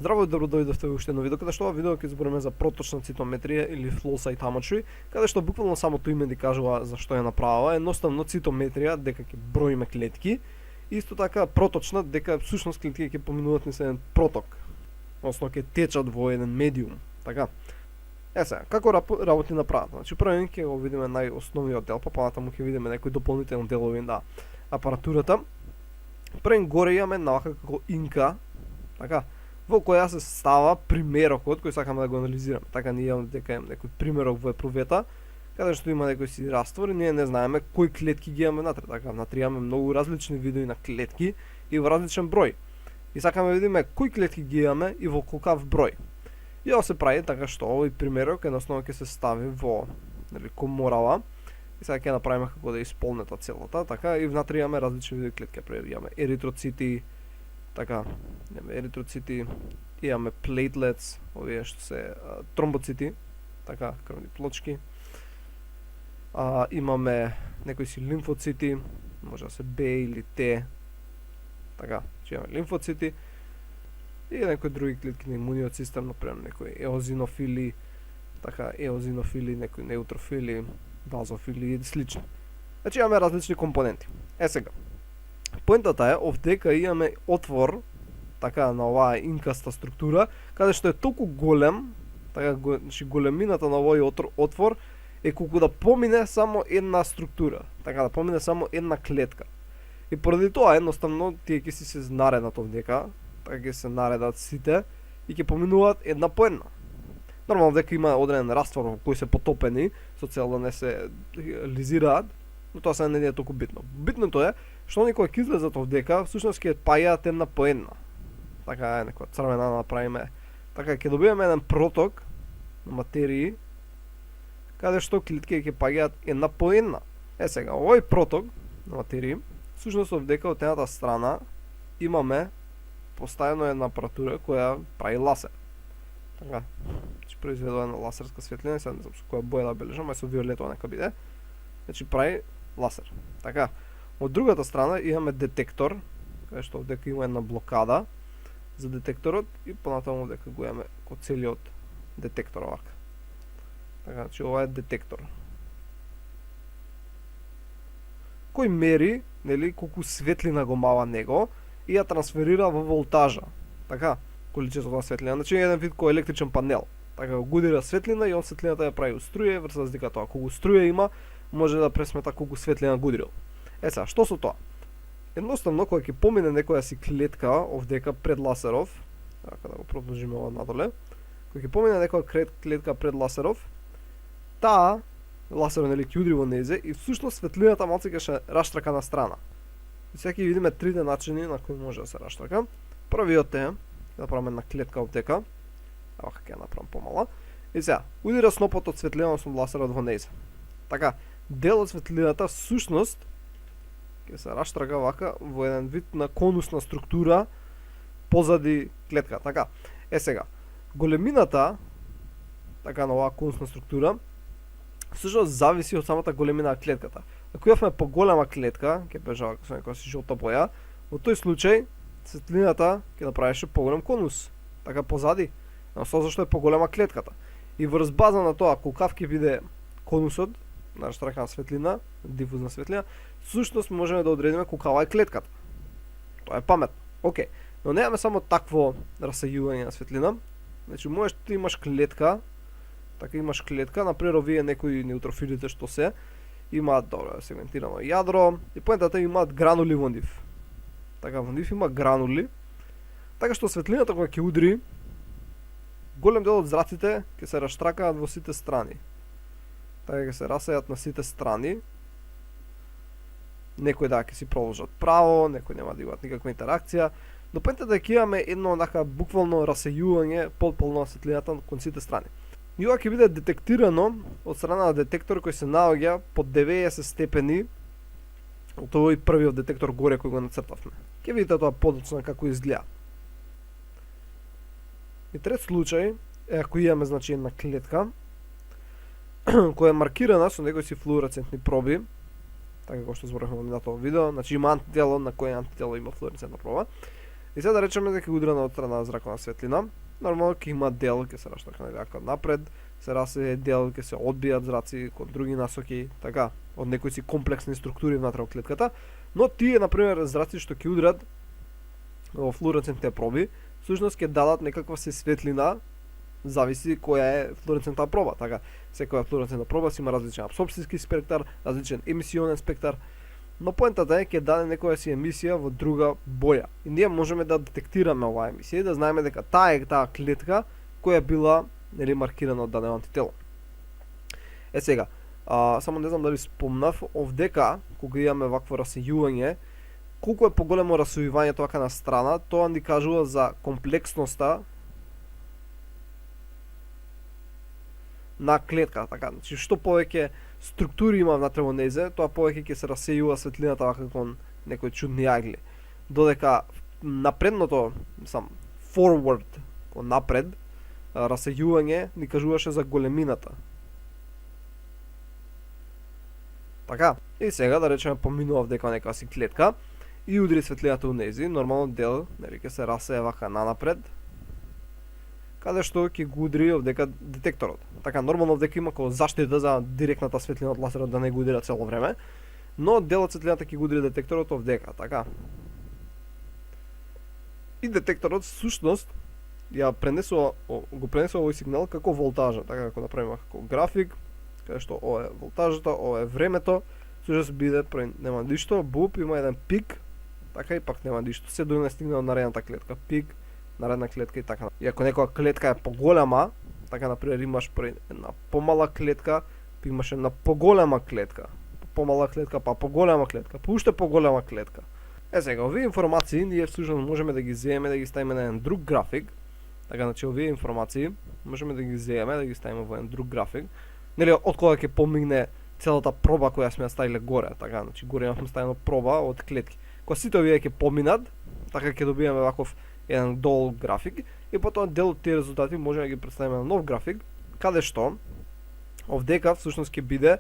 Здраво и добро дојдовте во уште едно видео, каде што ова видео ќе збориме за проточна цитометрија или flow cytometry, каде што буквално самото име ни кажува за што е направила. Едноставно цитометрија дека ќе броиме клетки, исто така проточна дека всушност клетки ќе поминуваат низ еден проток, односно ќе течат во еден медиум, така. Сега, како работи направат? Значи прво ќе го видиме најосновниот дел, па понатаму ќе видиме некои дополнителни делови на апаратурата. Прво горе имаме навака како инка, така, во која се става примерокот кој сакаме да го анализираме. Така ние имаме дека имаме некој примерок во епрувета, каде што има некој си раствор и ние не знаеме кои клетки ги имаме внатре. Така, внатре имаме многу различни видови на клетки и во различен број. И сакаме да видиме кои клетки ги имаме и во колкав број. И ова се прави така што овој примерок едноставно ќе се стави во, нели, коморала. И сега ќе направиме како да исполнета целата, така, и внатре имаме различни видови клетки. Имаме еритроцити, така, имаме еритроцити, имаме platelets, овие што се тромбоцити, така, крвни плочки. Имаме некои си лимфоцити, може да се Б или Т, така, че имаме лимфоцити и некои други клетки на имуниот систем, например некои еозинофили, така, еозинофили, некои неутрофили, базофили и слично. Значи имаме различни компоненти. Сега, поентата е овдека имаме отвор, така, на оваа инкаста структура, каде што е толку голем, така, значи големината на овој отвор е колку да помине само една структура, така, да помине само една клетка. И поради тоа едноставно тие ќе си се наредат овдека, така ќе се наредат сите и ќе поминуваат една по една. Нормално дека има одреден раствор во кој се потопени, со цел да не се лизираат, но тоа се не е толку битно. Битното е што они кои ќе излезат овдека, всушност ќе паѓаат една по една. Така е, некоја црвена да направиме. Така ќе добиеме еден проток на материи, каде што клетки ќе паѓаат една по една. Сега, овој проток на материи, всушност овдека од едната страна имаме поставено една апаратура која прави ласер. Така, че произведува една ласерска светлина, сега не знам со која боја да бележам, ај со виолетова нека биде. Значи прави ласер. Така, од другата страна имаме детектор, каде што овдека има една блокада за детекторот и понатаму овдека го имаме ко целиот детектор овака. Така, значи ова е детектор. Кој мери, нели, колку светлина го мава него и ја трансферира во волтажа. Така, количеството на светлина. Значи еден вид кој електричен панел. Така го гудира светлина и он светлината ја прави струја, врз разлика тоа. Колку струја има, може да пресмета колку светлина гудирил. Сега, што со тоа? Едноставно, кога ќе помине некоја си клетка овдека пред ласеров, така да го продолжиме ова надоле, кога ќе помине некоја клетка пред ласеров, таа ласерот нели ќе удри во незе и всушност светлината малце ќе се раштрака на страна. И сега ќе видиме трите начини на кои може да се раштрака. Првиот е да направиме една клетка овдека, вака ќе ја направам помала. И сега удира снопот од светлина од ласерот во незе. Така, дел од светлината всушност ќе се раштрака вака во еден вид на конусна структура позади клетка. Така, сега, големината така на оваа конусна структура всушност зависи од самата големина на клетката. Ако имаме поголема клетка, ќе бежава со некоја си жолта боја, во тој случај светлината ќе направише поголем конус, така позади, со зашто е поголема клетката. И врз база на тоа колкав ќе биде конусот на раштрака на светлина, дифузна светлина, всушност можеме да одредиме колкава е клетката. Тоа е паметно. Океј. Но немаме само такво расејување на светлина. Значи можеш да имаш клетка, така имаш клетка, например овие некои неутрофилите што се имаат добро сегментирано јадро и поентата имаат гранули во нив. Така во нив има гранули, така што светлината кога ќе удри, голем дел од зраците ќе се раштракаат во сите страни. Така ќе се расејат на сите страни. Некои да ќе си продолжат право, некои нема да имаат никаква интеракција. Но поентата е ќе имаме едно онака буквално расејување потполно на светлината кон сите страни. И ова ќе биде детектирано од страна на детектор кој се наоѓа под 90 степени од овој првиот детектор горе кој го нацртавме. Ќе видите тоа подоцна како изгледа. И трет случај е ако имаме значи една клетка која е маркирана со некои си флуоресцентни проби, така како што зборевме во минатото видео, значи има антитело на кој антитело има флуоресцентна проба. И сега да речеме дека удира на отстрана зракона светлина, нормално ќе има дел, ќе се раштака нека напред, се расе дел, ќе се одбијат зраци кон други насоки, така, од некои си комплексни структури внатре во клетката, но тие, например, зраци што ќе удрат во флуоресцентните проби, всушност ќе дадат некаква се светлина, зависи која е флуоресцентна проба, така, секоја флуоресцентна проба си има различен апсорпцијски спектар, различен емисионен спектар, но поентата е ќе даде некоја си емисија во друга боја. И ние можеме да детектираме оваа емисија и да знаеме дека таа е таа клетка која била нели маркирана од дадено антитело. Е сега, само не знам дали спомнав, овдека кога имаме вакво расејување, колку е поголемо расејувањето вака на страна, тоа ни кажува за комплексноста на клетка, така, значи што повеќе структури има внатре во незе, тоа повеќе ќе се расејува светлината вака кон некои чудни агли. Додека напредното, сам forward, кон напред, расејување ни кажуваше за големината. Така, и сега да речеме поминува дека некоја си клетка и удри светлината у нези, нормално дел, нели ќе се расее вака нанапред, каде што ќе го удри овдека детекторот. Така, нормално овдека има како заштита за директната светлина од лазерот да не го удира цело време, но дел од светлината ќе го удри детекторот овдека, така. И детекторот всушност го пренесува овој сигнал како волтажа, така како направиме како график, каде што ова е волтажата, ова е времето, всушност биде нема ништо, буп, има еден пик, така и пак нема ништо, се дојде стигне до наредната клетка, пик, наредна клетка и така. И ако некоја клетка е поголема, така например имаш една помала клетка, па имаш една поголема клетка, помала клетка, па поголема клетка, па уште поголема клетка. Е сега, овие информации ние всушност можеме да ги земеме, да ги ставиме на еден друг график. Така, значи овие информации можеме да ги земеме, да ги ставиме во еден друг график. Нели од кога ќе помигне целата проба која сме ја ставиле горе, така, значи горе имавме ставено проба од клетки. Кога сите овие ќе поминат, така ќе добиеме ваков еден долг график и потоа дел од тие резултати можеме да ги представиме на нов график, каде што овдека всушност ќе биде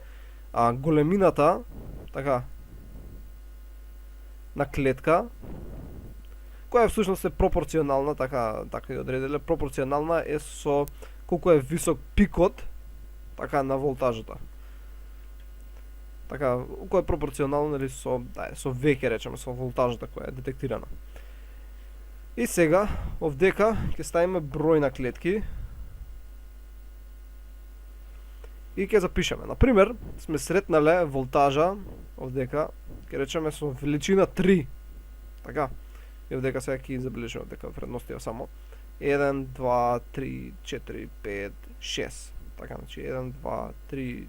големината, така, на клетка, која всушност е пропорционална, така ја одределе, пропорционална е со колку е висок пикот, така, на волтажата. Така, кој е пропорционално нели со веќе речеме, со волтажата која е детектирана. И сега, овдека ќе ставиме број на клетки и ќе запишеме. Например, сме сретнале волтажа, овдека, ќе речеме со величина 3. Така, и овдека сега ќе забележиме овдека вредностите само 1, 2, 3, 4, 5, 6. Така, значи 1, 2, 3,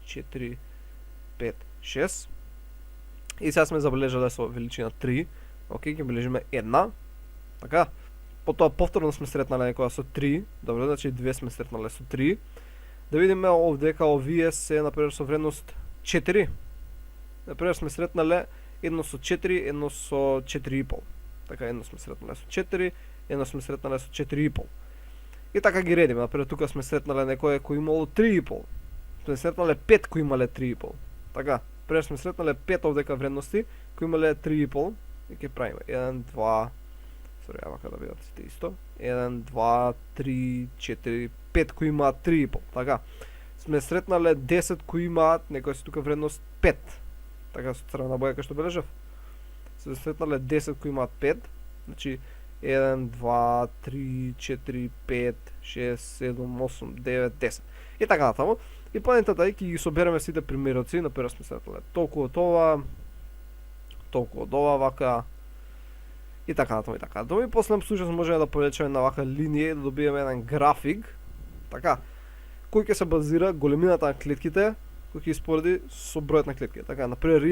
4, 5, 6. И сега сме забележале со величина 3. Океј, ќе бележиме 1. Така, потоа повторно сме сретнале некоја со 3, добро, значи 2 сме сретнале со 3. Да видиме овдека овие се, например, со вредност 4. Например, сме сретнале едно со 4, едно со 4,5. Така, едно сме сретнале со 4, едно сме сретнале со 4,5. И така ги редиме, например, тука сме сретнале некој кој имало 3,5. Сме сретнале 5 кои имале 3,5. Така, например, сме сретнале 5 овдека вредности кои имале 3,5 и ќе правиме 1, 2, вака да видат сите исто. 1, 2, 3, 4, 5 кои имаат 3,5. Така. Сме сретнале 10 кои имаат некоја си тука вредност 5. Така со црвена боја кај што бележав. Сме сретнале 10 кои имаат 5. Значи 1, 2, 3, 4, 5, 6, 7, 8, 9, 10. И така натаму. И планетата ќе ги собереме сите примероци, например сме сретнале толку од ова, толку од ова вака. И така натаму, и така натаму. И после всушност можеме да повлечеме на вака линија и да добиеме еден график, така, кој ќе се базира големината на клетките, кој ќе испореди со бројот на клетките. Така, например,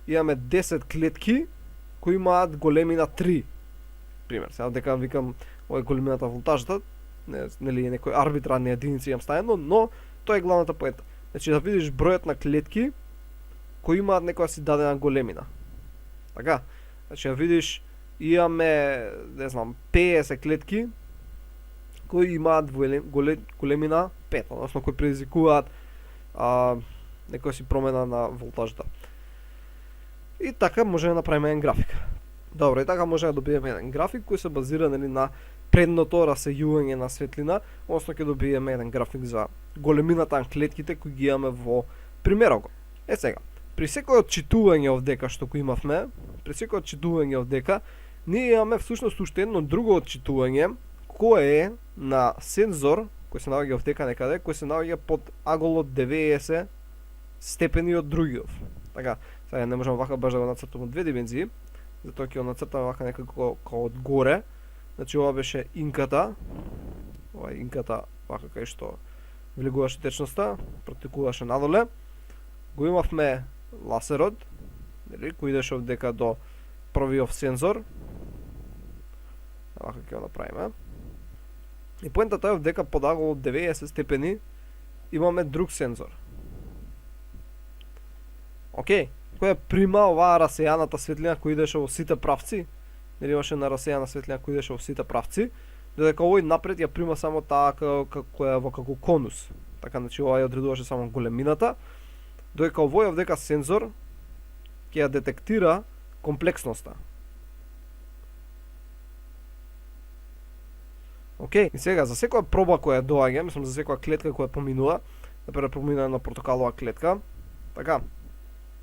имаме 10 клетки кои имаат големина 3. Пример, сега дека викам ова е големината волтажата, нели некои арбитрарни единици имам ставено, но тоа е главната поента. Значи да видиш бројот на клетки кои имаат некоја си дадена големина. Така, значи да видиш имаме, не знам, 50 клетки кои имаат големина 5, односно кои предизвикуваат некоја си промена на волтажата. И така може да направиме еден график. Добро, и така може да добиеме еден график кој се базира нели на предното расејување на светлина, односно ќе добиеме еден график за големината на клетките кои ги имаме во примерот. Сега, при секој отчитување овдека што го имавме, при секој отчитување овдека, ние имаме всушност уште едно друго отчитување кое е на сензор кој се наоѓа овдека некаде, кој се наоѓа под агол од 90 степени од другиот. Така, сега не можам вака баш да го нацртам од две димензии, затоа ќе го нацртам вака некако као од горе. Значи ова беше инката. Ова е инката вака кај што влегуваше течноста, протекуваше надоле. Го имавме ласерот, нели, кој идеше овдека до првиот сензор. Вака ќе го направиме. И поентата е овдека под агол од 90 степени имаме друг сензор. Океј, која прима оваа расејаната светлина која идеше во сите правци, нели имаше на расејана светлина која идеше во сите правци, додека овој напред ја прима само таа која во како конус. Така, значи ова ја одредуваше само големината, додека овој овдека сензор ќе ја детектира комплексноста. Океј, и сега за секоја проба која доаѓа, мислам за секоја клетка која поминува, например поминува на портокалова клетка, така,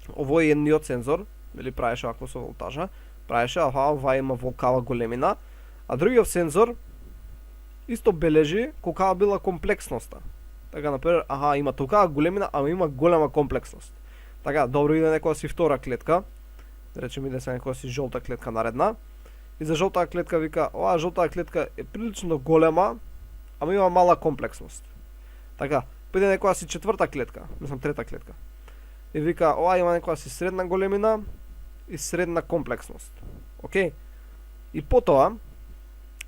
овој едниот сензор, или правеше вакво со волтажа, правеше, ова има волкава големина, а другиот сензор исто бележи колкава била комплексноста. Така, например, има толкава големина, ама има голема комплексност. Така, добро иде некоја си втора клетка, да речем иде се некоја си жолта клетка наредна, и за жолтата клетка вика, оваа жолтата клетка е прилично голема, ама има мала комплексност. Така, поиде некоја си четврта клетка, мислам трета клетка. И вика, ова има некоја си средна големина и средна комплексност. Океј? И потоа,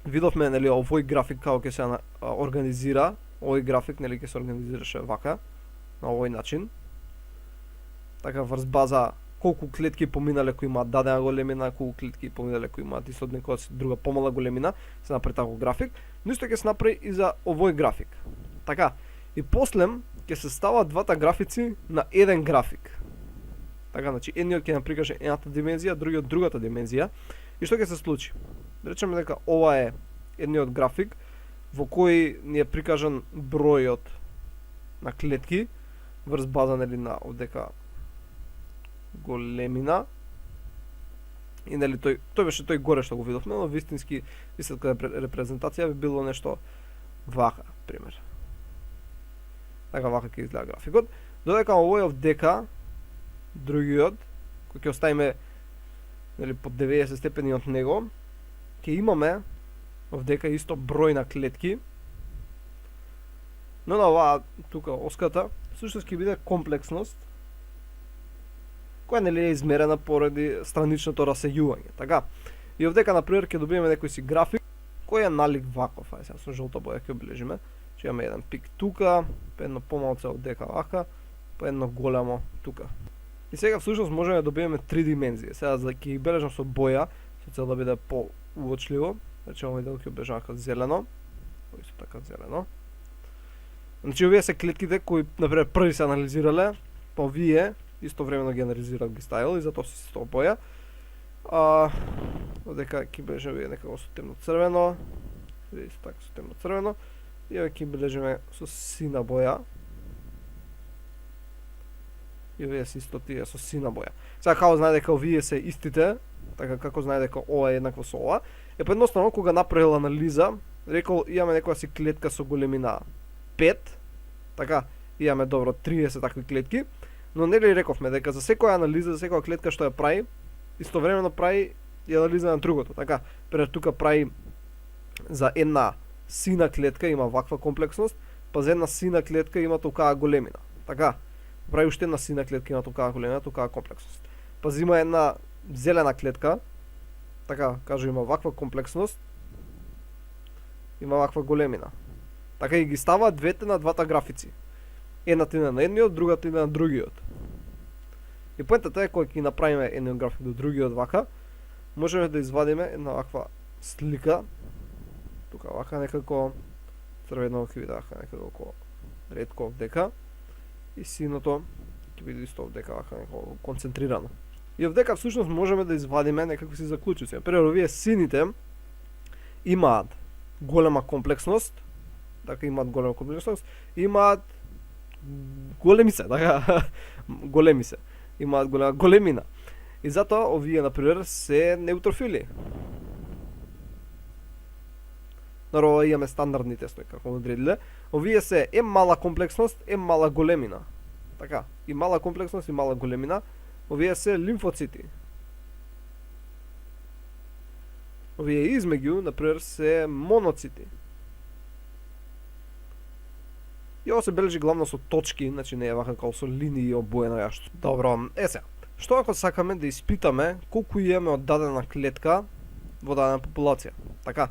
видовме, нели, овој график како ќе се организира, овој график, нели, ќе се организираше вака, на овој начин. Така, врз база колку клетки поминале кои имаат дадена големина, колку клетки поминале кои имаат исто некоја си друга помала големина, се направи таков график, но исто ќе се направи и за овој график. Така, и после ќе се стават двата графици на еден график. Така, значи, едниот ќе нам прикаже едната димензија, другиот другата димензија. И што ќе се случи? Да речеме дека ова е едниот график во кој ни е прикажан бројот на клетки врз база, нели, на овдека големина. И нели тој беше тој горе што го видовме, но вистински истинска репрезентација би било нешто вака, пример. Така вака ќе изгледа графикот. Додека овој овдека другиот, кој ќе оставиме, нели, под 90 степени од него, ќе имаме овдека исто број на клетки, но на оваа тука оската всушност ќе биде комплексност која, нели, е измерена поради страничното расејување. Така, и овдека например ќе добиеме некој си график кој е налик ваков, ај сега со жолта боја ќе облежиме. Че имаме еден пик тука, па едно помалце овдека вака, па едно големо тука. И сега всушност можеме да добиеме три димензии. Сега за ќе ги бележам со боја, со цел да биде поуочливо. Значи овој дел ќе обележам како зелено. Овој се така зелено. Значи овие се клетките кои например први се анализирале, па овие истовремено ги анализират, ги ставил и затоа се со боја. Овдека ќе бележам овие некако со темно црвено. Видите така со темно црвено. И овие ќе бележиме со сина боја. И овие се исто тие со сина боја. Сега како знае дека овие се истите, така како знае дека ова е еднакво со ова, е поедноставно кога направил анализа, рекол имаме некоја си клетка со големина 5, така имаме добро 30 такви клетки, но нели рековме дека за секоја анализа, за секоја клетка што ја прави, истовремено прави и анализа на другото. Така, пред тука прави за една сина клетка има ваква комплексност, па за една сина клетка има толкава големина. Така, прави уште една сина клетка има толкава големина, толкава комплексност. Па има една зелена клетка, така, кажу, има ваква комплексност, има ваква големина. Така и ги става двете на двата графици. Едната иде на едниот, другата иде на другиот. И поентата е кога ќе направиме едниот график до другиот вака, можеме да извадиме една ваква слика. Тука вака некако црвено ќе биде вака некако ретко овдека и синото ќе биде исто овдека вака некако концентрирано. И овдека всушност можеме да извадиме некакви си заклучици. Например, овие сините имаат голема комплексност, така имаат голема комплексност, имаат големи се, така големи се. Имаат голема големина. И затоа овие например се неутрофили. Наравно имаме стандардни тестови како одредиле. Овие се мала комплексност, мала големина. Така, и мала комплексност и мала големина. Овие се лимфоцити. Овие измеѓу, например, се моноцити. И ова се бележи главно со точки, значи не е вака како со линии обоена јашто. Добро, сега. Што ако сакаме да испитаме колку имаме од дадена клетка во дадена популација? Така,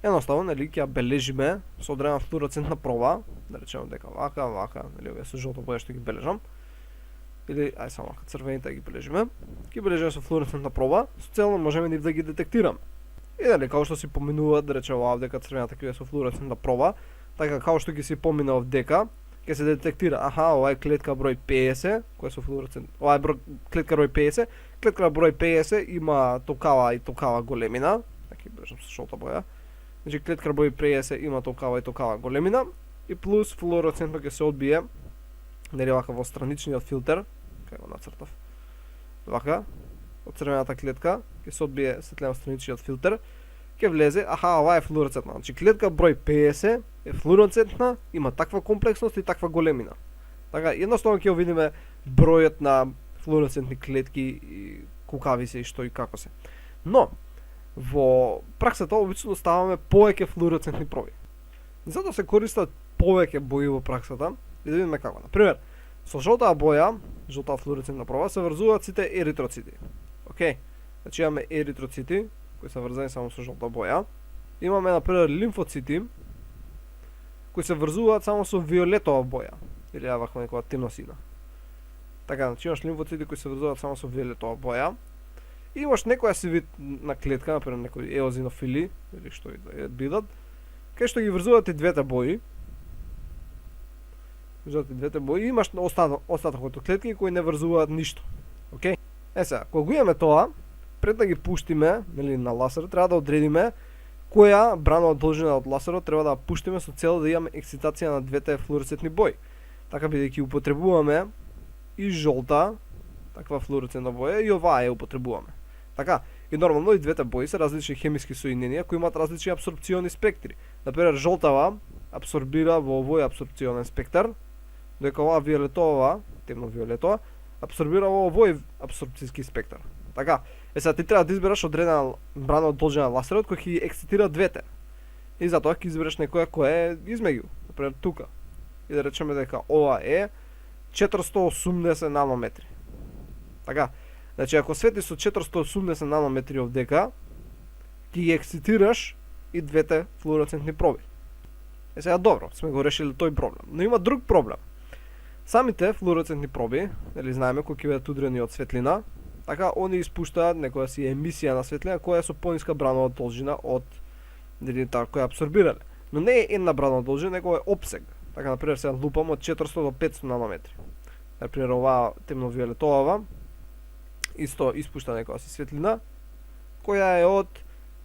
едноставно, нели, ќе ја бележиме со одредена флуоресцентна проба, да речеме дека вака, нели, овие со жолто боја што ги бележам, или ај само вака црвените ги бележиме, ги бележиме со флуоресцентна проба, со цел можеме нив да ги детектираме. И дали како што си поминуваат, да речеме оваа дека црвената ќе е со флуоресцентна проба, така како што ги си поминав дека ќе се детектира, ова е клетка број 50, која е со флуоресцент. Ова е клетка број 50, клетка број 50 има толкава и толкава големина, така ги бележам со жолта боја. Значи клетка број 50 има толкава и толкава големина и плюс флуоресцентно ќе се одбие, нели вака во страничниот филтер, кај го нацртав. Вака, од црвената клетка ќе се одбие светлина страничниот филтер, ќе влезе, ова е флуоресцентна. Значи клетка број 50 е флуоресцентна, има таква комплексност и таква големина. Така, едноставно ќе видиме бројот на флуоресцентни клетки и кукави се и што и како се. Но во праксата обично ставаме повеќе флуоресцентни проби. Затоа се користат повеќе бои во праксата и да видиме како. Например, со жолтаа боја, жолтаа флуоресцентна проба, се врзуваат сите еритроцити. Океј, значи имаме еритроцити кои се врзани само со жолта боја. Имаме например лимфоцити кои се врзуваат само со виолетова боја или ваква некоја темносина. Така, значи имаш лимфоцити кои се врзуваат само со виолетова боја. И имаш некоја си вид на клетка, например некои еозинофили или што и да бидат, кај што ги врзуваат и двете бои. Врзуваат и двете бои и имаш остатокот од клетки кои не врзуваат ништо. Океј? Сега, кога го имаме тоа, пред да ги пуштиме, нели, на ласерот, треба да одредиме која бранова должина од ласерот треба да пуштиме со цел да имаме ексцитација на двете флуоресцентни бои. Така бидејќи употребуваме и жолта, таква флуоресцентна боја, и оваа ја употребуваме. Така, и нормално и двете бои се различни хемиски соединенија кои имаат различни апсорбциони спектри. Например, жолтава апсорбира во овој апсорбционен спектар, додека оваа виолетова, темно-виолетова, апсорбира во овој апсорбцијски спектар. Така, сега ти треба да избереш одредена брана должина на ласерот кој ќе ексцитира двете. И затоа ќе избереш некоја која е измеѓу, например тука. И да речеме дека ова е 480 нанометри. Така, значи ако свети со 480 нанометри овдека, ќе ги ексцитираш и двете флуоресцентни проби. Сега добро, сме го решили тој проблем. Но има друг проблем. Самите флуоресцентни проби, нели знаеме кои ќе бидат удрени од светлина, така они испуштаат некоја си емисија на светлина која е со пониска бранова должина од нели таа која апсорбирале. Но не е една бранова должина, него е опсег. Така например сега лупам од 400 до 500 нанометри. Например оваа темно-виолетова исто испушта некоја си светлина која е од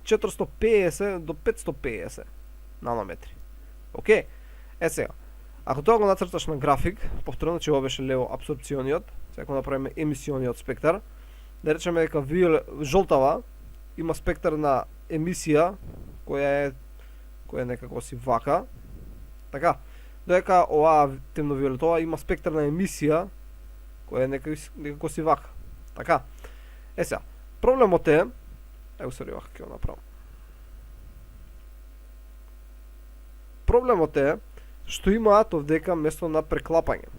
450 до 550 нанометри. Океј? Сега, ако тоа го нацрташ на график, повторно, че ова беше лево апсорбциониот, сега го направиме емисиониот спектар, да речеме дека жолтава има спектар на емисија која е некако си вака. Така, додека оваа темно-виолетова има спектар на емисија која е некако си вака. Така. Сега, проблемот е, вака ќе го направам. Проблемот е што имаат овдека место на преклапање.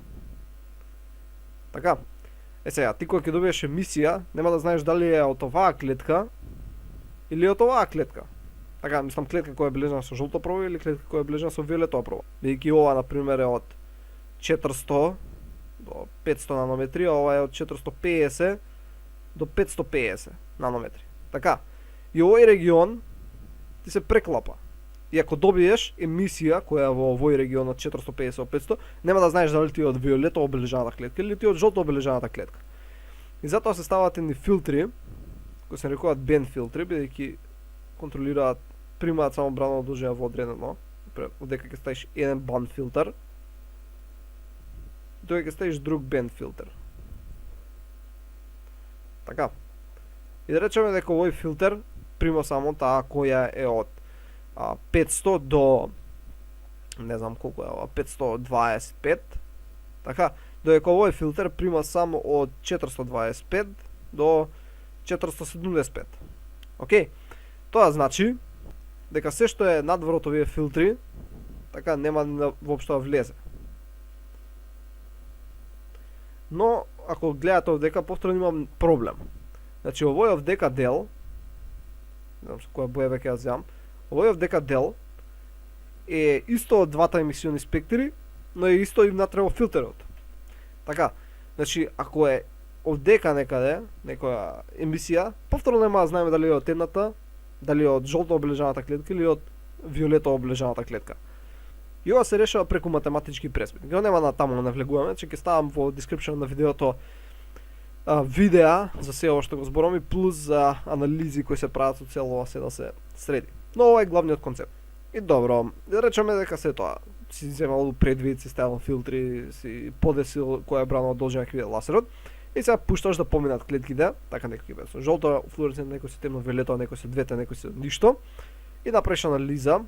Така. Сега, ти кога ќе добиеш емисија, нема да знаеш дали е од оваа клетка или од оваа клетка. Така, мислам клетка која е бележана со жолта проба или клетка која е бележана со виолетова проба. Бидејќи ова на пример е од 400 до 500 нанометри, а ова е од 450 до 550 нанометри. Така. И овој регион ти се преклапа. И ако добиеш емисија која е во овој регион од 450 до 500, нема да знаеш дали ти е од виолетово обележаната клетка или ти е од жолто обележаната клетка. И затоа се ставаат едни филтри, кои се нарекуваат band филтри, бидејќи контролираат, примаат само брано должина во одредено. Одека ќе ставиш еден band филтер, тоа ќе ставиш друг band филтер. Така. И да речеме дека овој филтер прима само таа која е од 500 до не знам колку е ова, 525. Така, додека овој филтер прима само од 425 до 475. Океј. Тоа значи дека се што е надвор од овие филтри, така нема воопшто да влезе. Но ако гледате овдека, повторно имам проблем. Значи овој овдека дел, не знам со која боја веќе ја земам, овој овдека дел е исто од двата емисиони спектри, но е исто и внатре во филтерот. Така, значи ако е овдека некаде, некоја емисија, повторно нема да знаеме дали е од едната, дали е од жолто облежаната клетка или од виолето облежаната клетка. И ова се решава преку математички преспит. Го нема на таму да навлегуваме, че ќе ставам во description на видеото видеа за се ова што го зборувам и плюс за анализи кои се прават со цел ова се да се среди. Но ова е главниот концепт. И добро, да речеме дека се тоа си земал предвид, си ставил филтри, си подесил која брана должна ќе биде ласерот и сега пушташ да поминат клетките, така некој ќе биде со жолто флуоресцент, некој се темно виолето, некој се двете, некој се ништо и направиш анализа.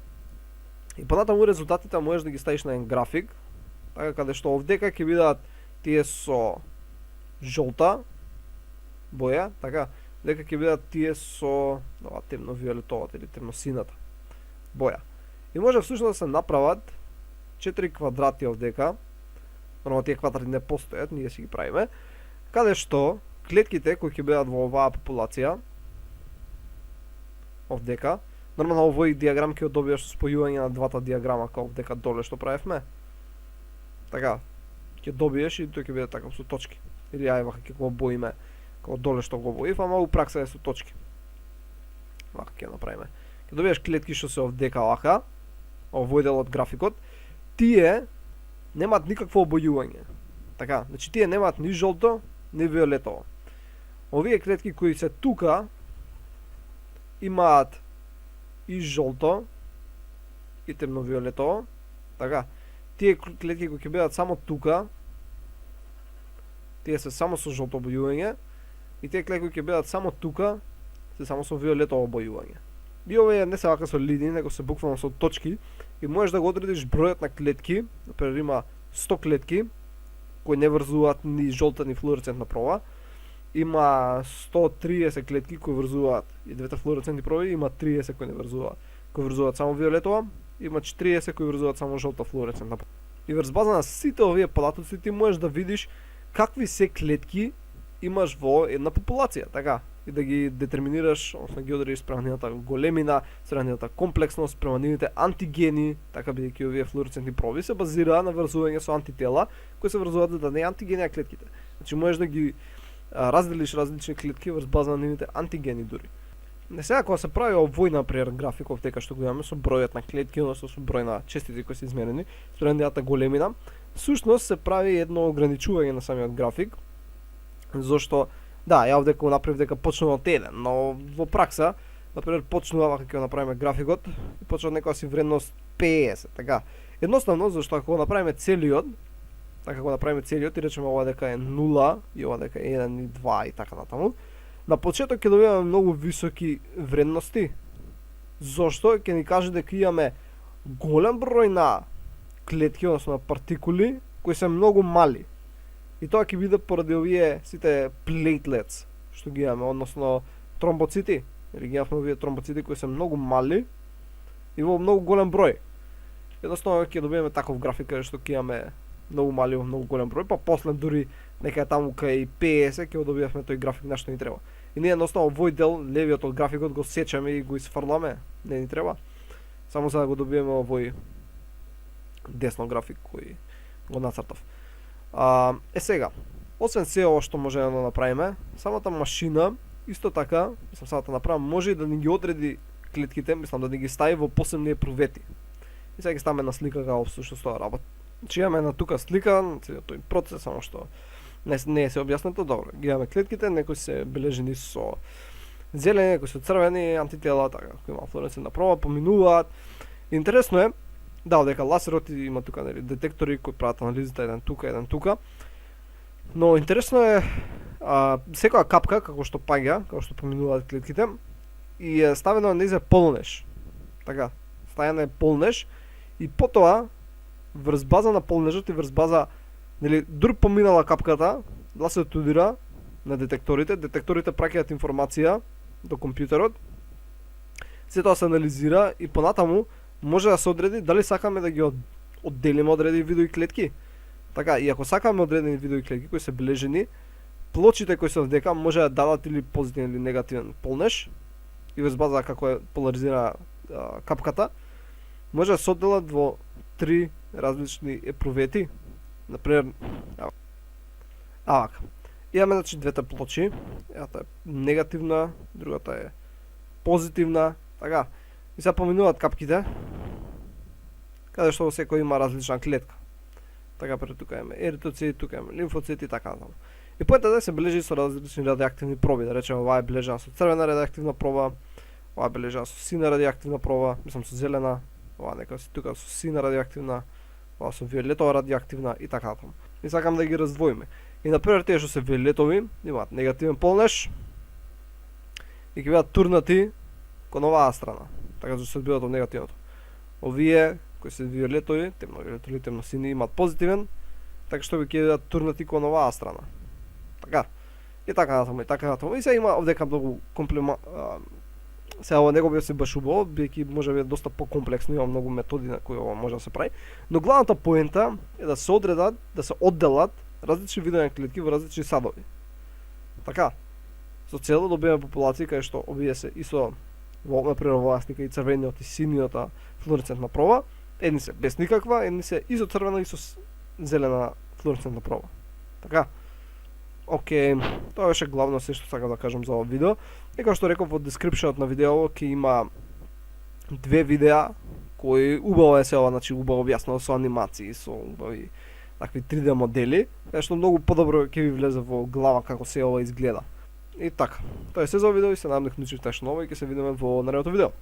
И понатаму резултатите можеш да ги ставиш на еден график, така каде што овдека ќе бидат тие со жолта боја, така, дека ќе бидат тие со темно виолетовата или темно сината боја. И може всушност да се направат 4 квадрати овдека, нормално тие квадрати не постојат, ние си ги правиме, каде што клетките кои ќе бидат во оваа популација овдека, нормално овој диаграм ќе го добиеш со спојување на двата диаграма како овдека доле што правевме. Така, ќе добиеш и тој ќе биде така со точки. Или ај вака ќе го обоиме како доле што го обоив, ама у пракса е со точки. Вака ќе направиме. Ќе добиеш клетки што се овдека вака, овој дел од графикот, тие немаат никакво обојување. Така, значи тие немаат ни жолто, ни виолетово. Овие клетки кои се тука имаат и жолто и темно виолетово. Така, тие клетки кои ќе бидат само тука, тие се само со жолто обојување и тие клетки кои ќе бидат само тука се само со виолетово обојување. И овие не се вака со линии, него се буквално со точки и можеш да го одредиш бројот на клетки, например има 100 клетки кои не врзуваат ни жолта ни флуоресцентна проба. Има 130 клетки кои врзуваат и двете флуоресцентни проби, има 30 кои не врзуваат. Кои врзуваат само виолетова, има 40 кои врзуваат само жолта флуоресцентна проба. И врз база на сите овие податоци ти можеш да видиш какви се клетки имаш во една популација, така, и да ги детерминираш, односно ги одредиш спрема нивната големина, спрема нивната комплексност, спрема нивните антигени, така бидејќи овие флуоресцентни проби се базираат на врзување со антитела кои се врзуваат за дадени антигени на клетките. Значи можеш да ги разделиш различни клетки врз база на нивните антигени дури. Не сега кога се прави овој например график овдека што го имаме со бројот на клетки, односно со број на честици кои се измерени, спрема нивната големина, всушност се прави едно ограничување на самиот график, зашто да, ја овдека го направив дека почнува од 1, но во пракса, например, почнува вака ќе го направиме графикот и почнува од некоја си вредност 50, така. Едноставно зашто ако го направиме целиот, така го направиме целиот и речеме ова дека е 0 и ова дека е 1 и 2 и така натаму, на почеток ќе добиваме многу високи вредности. Зошто ќе ни каже дека имаме голем број на клетки, односно на партикули кои се многу мали. И тоа ќе биде поради овие сите platelets што ги имаме, односно тромбоцити, или ги имаме овие тромбоцити кои се многу мали и во многу голем број. Едноставно ќе добиеме таков график каде што ќе имаме многу мали во многу голем број, па после дури некаде таму кај 50 ќе добиевме тој график на што ни треба. И ние едноставно овој дел, левиот од графикот го сечаме и го изфрламе, не ни треба. Само за да го добиеме овој десно график кој го нацртав. Сега, освен се ова што можеме да направиме, самата машина исто така, самата направа може и да ни ги одреди клетките, мислам да ни ги стави во посебни епровети. И сега ги ставаме на слика како всушност тоа работа. Значи имаме на тука слика, тој процес, само што Не е се објаснато добро. Ги имаме клетките, некои се бележени со зелени, некои со црвени антитела, така, кои има флуоресцентна проба, поминуваат. Интересно е, да, дека лазерот има тука нели детектори кои прават анализата еден тука. Но интересно е секоја капка како што паѓа, како што поминуваат клетките, и е ставено на низе полнеш. Така, ставено е полнеш и потоа врз база на полнежот и врз база нели дур поминала капката, да се студира на детекторите праќаат информација до компјутерот. Се тоа се анализира и понатаму може да се одреди дали сакаме да ги одделиме одредени видови клетки. Така, и ако сакаме одредени видови клетки кои се бележени, плочите кои се овдека може да дадат или позитивен или негативен полнеж и врз база како е поларизирана капката, може да се одделат во 3 различни епрувети. Например, вака. Имаме значи двете плочи, едната е негативна, другата е позитивна, така. И сега поминуваат капките, каде што секој има различна клетка. Така пред тука имаме еритроцити, тука имаме лимфоцити и така натаму. И поетата да се бележи со различни радиоактивни проби, да речеме ова е бележана со црвена радиоактивна проба, ова е бележана со сина радиоактивна проба, мислам со зелена, ова нека си тука со сина радиоактивна, ова со виолетова радиоактивна и така натаму. И сакам да ги раздвоиме. И например тие што се виолетови имаат негативен полнеж и ќе бидат турнати кон оваа страна, така што се одбиваат од негативното. Овие кои се виолетови, темно виолетови, темно сини имаат позитивен, така што ќе бидат турнати кон оваа страна. Така. И така натаму, и така натаму. И се има овдека многу сега ова не го се баш убаво, бидејќи може би е доста покомплексно, има многу методи на кои ова може да се прави. Но главната поента е да се одредат, да се одделат различни видови клетки во различни садови. Така, со цел да добиеме популации кај што овие се и со например во слика и црвениот и синиот флуоресцентна проба, едни се без никаква, едни се и со црвена и со зелена флуоресцентна проба. Така. Океј, тоа беше главно се што сакам да кажам за ова видео. И како што реков во дескрипшенот на видеото ќе има 2 видеа кои убаво е се ова, значи убаво објаснено со анимации, со убави такви 3D модели, кај што многу подобро ќе ви влезе во глава како се ова изгледа. И така, тоа е се за видео и се надам дека научивте нешто ново и ќе се видиме во наредното видео.